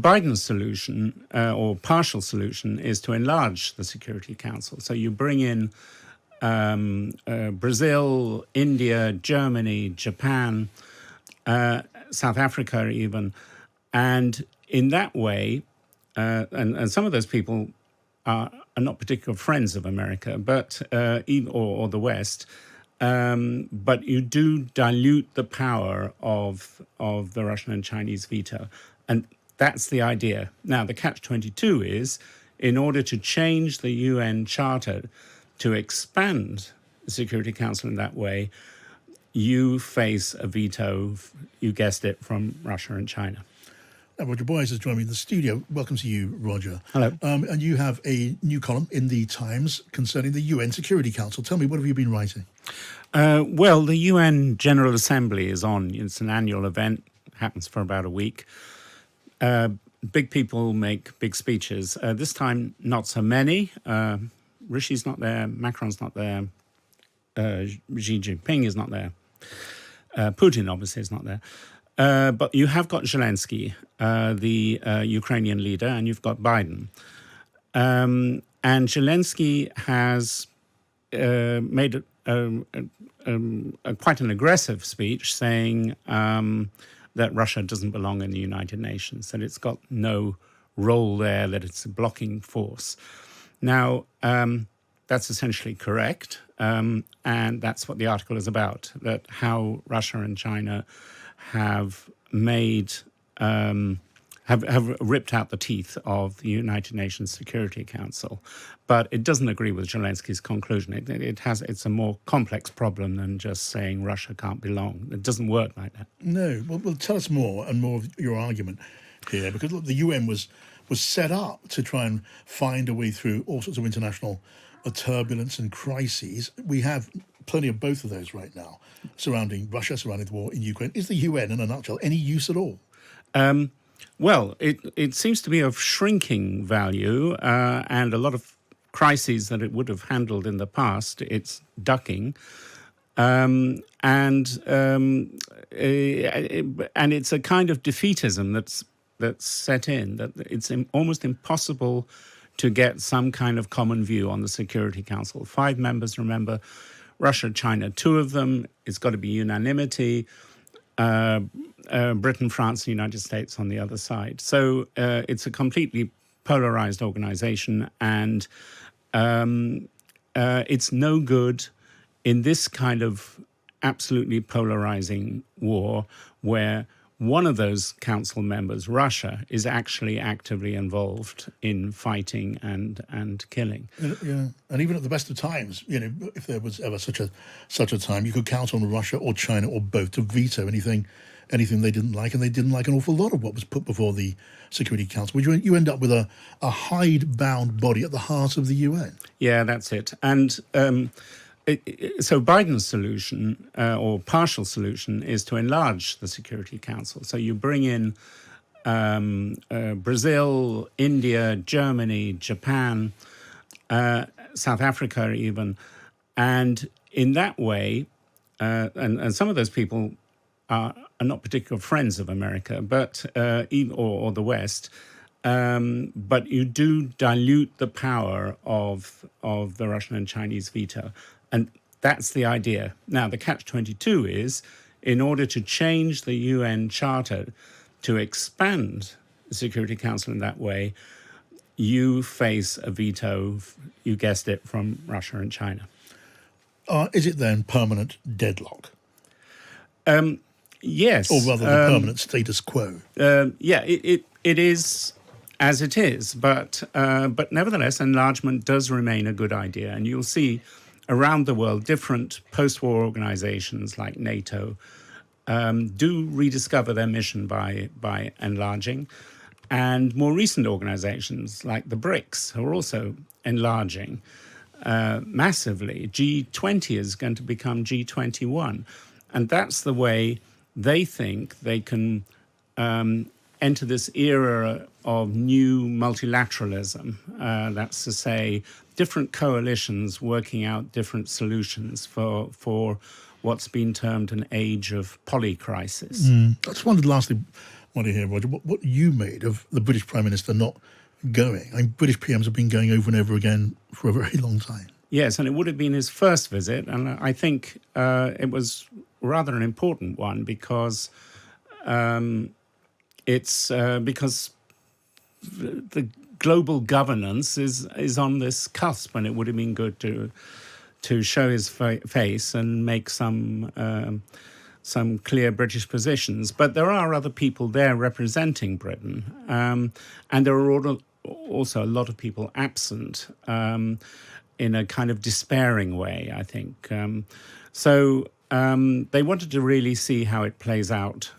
Biden's solution, or partial solution, is to enlarge the Security Council. So you bring in Brazil, India, Germany, Japan, South Africa even, and in that way, and some of those people are not particular friends of America, but or the West. But you do dilute the power of the Russian and Chinese veto, and that's the idea. Now, the catch-22 is, in order to change the UN Charter to expand the Security Council in that way, you face a veto, you guessed it, from Russia and China. Now, Roger Boyes has joined me in the studio. Welcome to you, Roger. Hello. And you have a new column in the Times concerning the UN Security Council. Tell me, what have you been writing? Well, the UN General Assembly is on. It's an annual event, happens for about a week. Big people make big speeches. This time, not so many. Rishi's not there, Macron's not there, Xi Jinping is not there, Putin obviously is not there. But you have got Zelensky, the Ukrainian leader, and you've got Biden. And Zelensky has made quite an aggressive speech saying that Russia doesn't belong in the United Nations, that it's got no role there, that it's a blocking force. Now, that's essentially correct, and that's what the article is about, that how Russia and China have made, have ripped out the teeth of the United Nations Security Council. But it doesn't agree with Zelensky's conclusion. It's a more complex problem than just saying Russia can't belong. It doesn't work like that. No. Well, tell us more and more of your argument here, because look, the UN was set up to try and find a way through all sorts of international turbulence and crises. We have plenty of both of those right now, surrounding Russia, surrounding the war in Ukraine. Is the UN, in a nutshell, any use at all? Well, it seems to be of shrinking value, and a lot of crises that it would have handled in the past, it's ducking. And it's a kind of defeatism that's set in, that it's almost impossible to get some kind of common view on the Security Council. 5 members, remember, Russia, China, 2 of them. It's got to be unanimity. Britain, France, and the United States on the other side. So it's a completely polarized organization, and it's no good in this kind of absolutely polarizing war where one of those council members, Russia, is actually actively involved in fighting and killing. Yeah, and even at the best of times, if there was ever such a time, you could count on Russia or China or both to veto anything they didn't like, and they didn't like an awful lot of what was put before the Security Council. You end up with a hide-bound body at the heart of the UN. Yeah, that's it. And so Biden's solution, or partial solution, is to enlarge the Security Council. So you bring in Brazil, India, Germany, Japan, South Africa even, and in that way, and some of those people are not particular friends of America, but or the West. But you do dilute the power of the Russian and Chinese veto. And that's the idea. Now, the catch-22 is, in order to change the UN Charter to expand the Security Council in that way, you face a veto, you guessed it, from Russia and China. Is it then permanent deadlock? Yes. Or rather, the permanent status quo? Yeah, it is as it is, but nevertheless, enlargement does remain a good idea. And you'll see around the world, different post-war organizations like NATO do rediscover their mission by enlarging. And more recent organizations like the BRICS are also enlarging massively. G20 is going to become G21. And that's the way they think they can enter this era of new multilateralism. That's to say, different coalitions working out different solutions for what's been termed an age of polycrisis. I just wondered, lastly, want to hear, Roger, what you made of the British Prime Minister not going. I mean, British PMs have been going over and over again for a very long time. Yes, and it would have been his first visit, and I think it was rather an important one because it's because the global governance is on this cusp, and it would have been good to show his face and make some clear British positions. But there are other people there representing Britain, and there are also a lot of people absent in a kind of despairing way, I think. So they wanted to really see how it plays out.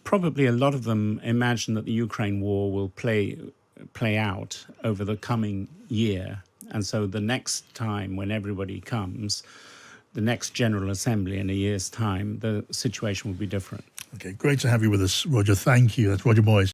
Probably a lot of them imagine that the Ukraine war will play out over the coming year. And so the next time when everybody comes, the next General Assembly in a year's time, the situation will be different. Okay, great to have you with us, Roger. Thank you. That's Roger Boyes.